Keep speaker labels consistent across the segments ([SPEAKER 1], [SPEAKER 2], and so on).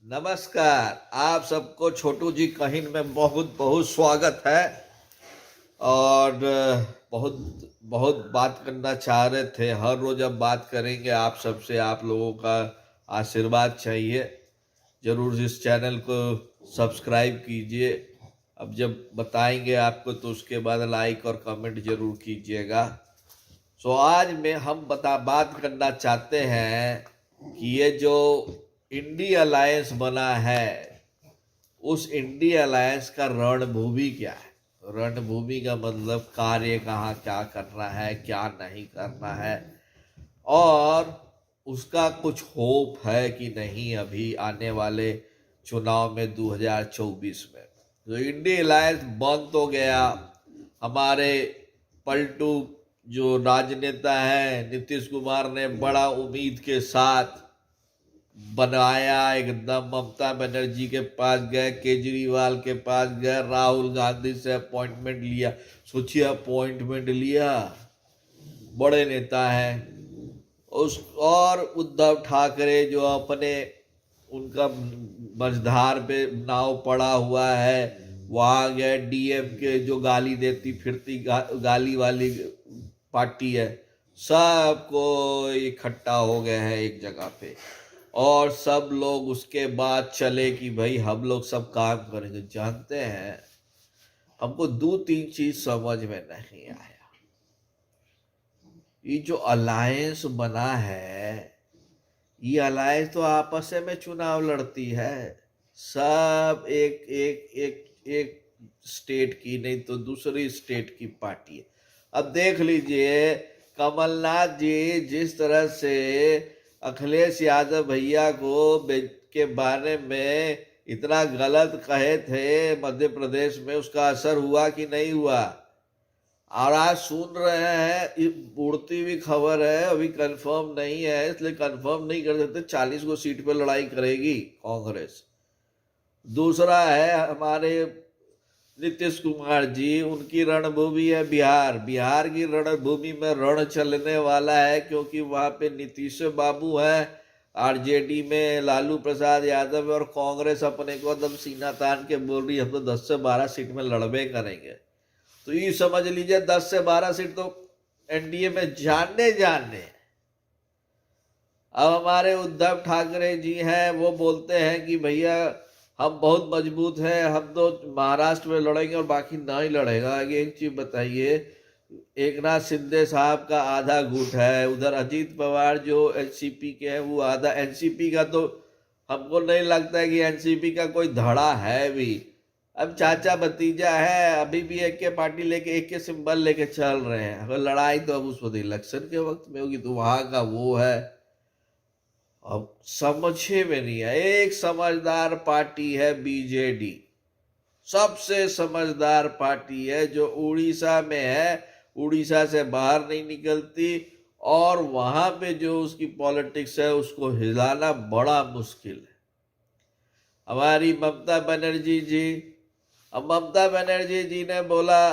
[SPEAKER 1] नमस्कार। आप सबको छोटू जी कहिन में बहुत बहुत स्वागत है। और बहुत बहुत बात करना चाह रहे थे। हर रोज अब बात करेंगे आप सबसे। आप लोगों का आशीर्वाद चाहिए। जरूर इस चैनल को सब्सक्राइब कीजिए। अब जब बताएंगे आपको तो उसके बाद लाइक और कमेंट जरूर कीजिएगा। आज में हम बात करना चाहते हैं कि ये जो इंडिया अलायंस बना है, उस इंडिया अलायंस का रणभूमि क्या है। रणभूमि का मतलब कार्य कहाँ क्या करना है, क्या नहीं करना है, और उसका कुछ होप है कि नहीं अभी आने वाले चुनाव में 2024 में। तो इंडिया अलायंस बन तो गया। हमारे पलटू जो राजनेता हैं नीतीश कुमार ने बड़ा उम्मीद के साथ बनाया। एकदम ममता बनर्जी के पास गए, केजरीवाल के पास गए, राहुल गांधी से अपॉइंटमेंट लिया। सोचिए अपॉइंटमेंट लिया, बड़े नेता हैं उस। और उद्धव ठाकरे जो अपने उनका मझधार पे नाव पड़ा हुआ है, वहां गए। डीएम के जो गाली देती फिरती गाली वाली पार्टी है, सबको इकट्ठा हो गए हैं एक जगह पे। और सब लोग उसके बाद चले कि भाई हम लोग सब काम करेंगे। जानते हैं, हमको दो तीन चीज समझ में नहीं आया। ये जो अलायंस बना है, ये अलायंस तो आपस में चुनाव लड़ती है। सब एक एक एक एक स्टेट की नहीं तो दूसरी स्टेट की पार्टी है। अब देख लीजिए, कमलनाथ जी जिस तरह से अखिलेश यादव भैया को के बारे में इतना गलत कहे थे मध्य प्रदेश में, उसका असर हुआ कि नहीं हुआ। और आज सुन रहे हैं, उड़ती हुई खबर है, अभी कंफर्म नहीं है इसलिए कंफर्म नहीं कर सकते, 40 को सीट पे लड़ाई करेगी कांग्रेस। दूसरा है हमारे नीतीश कुमार जी, उनकी रणभूमि है बिहार। बिहार की रणभूमि में रण चलने वाला है, क्योंकि वहां पे नीतीश बाबू है, आरजेडी में लालू प्रसाद यादव, और कांग्रेस अपने को एकदम सीना तान के बोल रही है हम तो 10 से 12 सीट में लड़बे करेंगे। तो ये समझ लीजिए 10 से 12 सीट तो एनडीए में जानने जानने। अब हमारे उद्धव ठाकरे जी हैं, वो बोलते हैं कि भैया हम बहुत मजबूत हैं, हम तो महाराष्ट्र में लड़ेंगे और बाकी ना ही लड़ेगा। आगे एक चीज बताइए, एक नाथ शिंदे साहब का आधा गुट है, उधर अजीत पवार जो एनसीपी के हैं वो आधा। एनसीपी का तो हमको नहीं लगता है कि एनसीपी का कोई धड़ा है भी। अब चाचा भतीजा है, अभी भी एक के पार्टी लेके एक के सिंबल लेके चल रहे हैं। अगर लड़ाई तो अब उस वक्त इलेक्शन के वक्त में होगी, तो वहां का वो है। अब समझे में नहीं है। एक समझदार पार्टी है बीजेडी, सबसे समझदार पार्टी है, जो उड़ीसा में है, उड़ीसा से बाहर नहीं निकलती, और वहां पे जो उसकी पॉलिटिक्स है उसको हिलाना बड़ा मुश्किल है। हमारी ममता बनर्जी जी, अब ममता बनर्जी जी ने बोला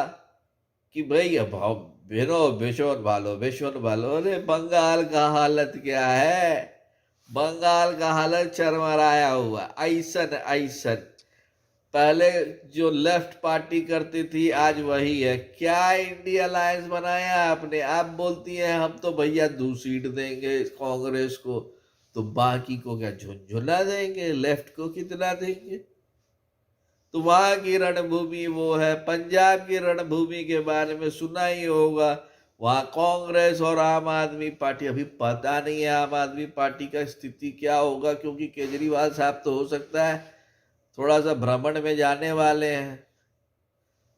[SPEAKER 1] कि भाई अब बेचोन भालो। अरे बंगाल का हालत क्या है, बंगाल का हालत चरमराया हुआ। ऐसन ऐसन पहले जो लेफ्ट पार्टी करती थी आज वही है। क्या इंडिया अलायंस बनाया आपने। आप बोलती हैं हम तो भैया 2 सीट देंगे कांग्रेस को, तो बाकी को क्या झुंझुना देंगे, लेफ्ट को कितना देंगे। तो वहां की रणभूमि वो है। पंजाब की रणभूमि के बारे में सुना ही होगा, वहां कांग्रेस और आम आदमी पार्टी। अभी पता नहीं है आम आदमी पार्टी का स्थिति क्या होगा, क्योंकि केजरीवाल साहब तो हो सकता है थोड़ा सा भ्रमण में जाने वाले हैं।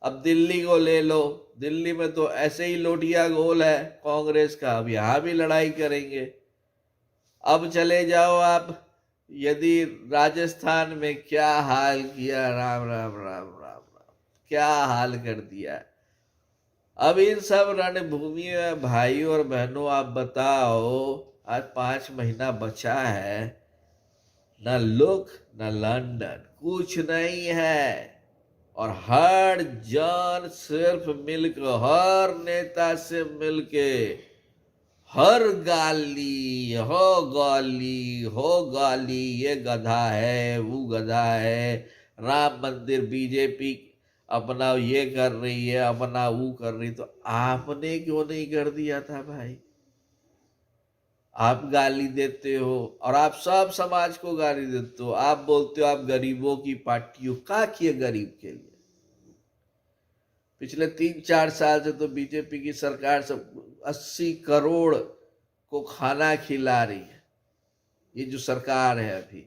[SPEAKER 1] अब दिल्ली को ले लो, दिल्ली में तो ऐसे ही लोटिया गोल है कांग्रेस का, अब यहां भी लड़ाई करेंगे। अब चले जाओ आप, यदि राजस्थान में क्या हाल किया, राम राम राम राम राम, क्या हाल कर दिया। अब इन सब रणभूमि में भाई और बहनों आप बताओ, आज 5 महीना बचा है, न लुक न लंदन, कुछ नहीं है। और हर जन सिर्फ मिलकर, हर नेता से मिलके, हर गाली हो गाली, ये गधा है, वो गधा है, राम मंदिर बीजेपी अपना ये कर रही है, अपना वो कर रही, तो आपने क्यों नहीं कर दिया था भाई? आप गाली देते हो और आप सब समाज को गाली देते हो। आप बोलते हो आप गरीबों की पार्टी हो। क्या किए गरीब के लिए? पिछले 3-4 साल से तो बीजेपी की सरकार सब 80 करोड़ को खाना खिला रही है, ये जो सरकार है अभी।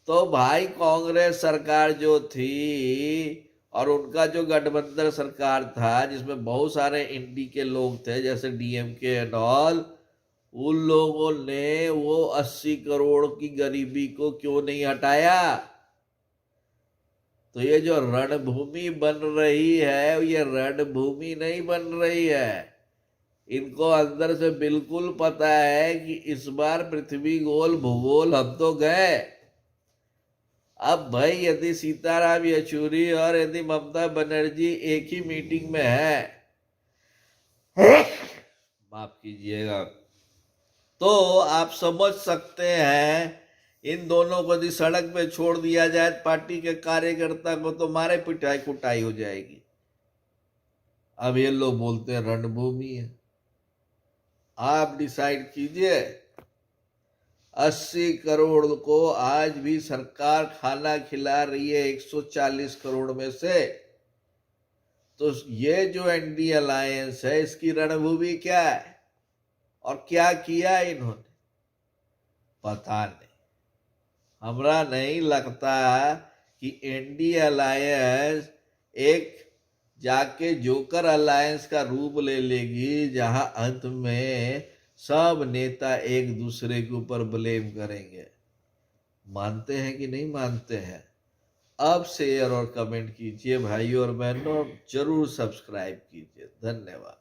[SPEAKER 1] तो भाई कांग्रेस सरकार जो थी और उनका जो गठबंधन सरकार था, जिसमें बहुत सारे इंडी के लोग थे, जैसे डीएमके एंड ऑल, उन लोगों ने वो 80 करोड़ की गरीबी को क्यों नहीं हटाया? तो ये जो रणभूमि बन रही है, ये रणभूमि नहीं बन रही है। इनको अंदर से बिल्कुल पता है कि इस बार पृथ्वी गोल भूगोल हम तो गए। अब भाई यदि सीताराम येचुरी और यदि ममता बनर्जी एक ही मीटिंग में है, माफ कीजिएगा, तो आप समझ सकते हैं इन दोनों को यदि सड़क पे छोड़ दिया जाए पार्टी के कार्यकर्ता को, तो मारे पिटाई कुटाई हो जाएगी। अब ये लोग बोलते हैं रणभूमि है। आप डिसाइड कीजिए। 80 करोड़ को आज भी सरकार खाना खिला रही है 140 करोड़ में से। तो ये जो एनडी अलायंस है, इसकी रणभूमि क्या है और क्या किया इन्होंने, पता नहीं। हमरा नहीं लगता कि एनडी अलायंस एक जाके जोकर अलायंस का रूप ले लेगी, जहां अंत में सब नेता एक दूसरे के ऊपर ब्लेम करेंगे। मानते हैं कि नहीं मानते हैं? अब शेयर और कमेंट कीजिए भाइयों और बहनों, जरूर सब्सक्राइब कीजिए। धन्यवाद।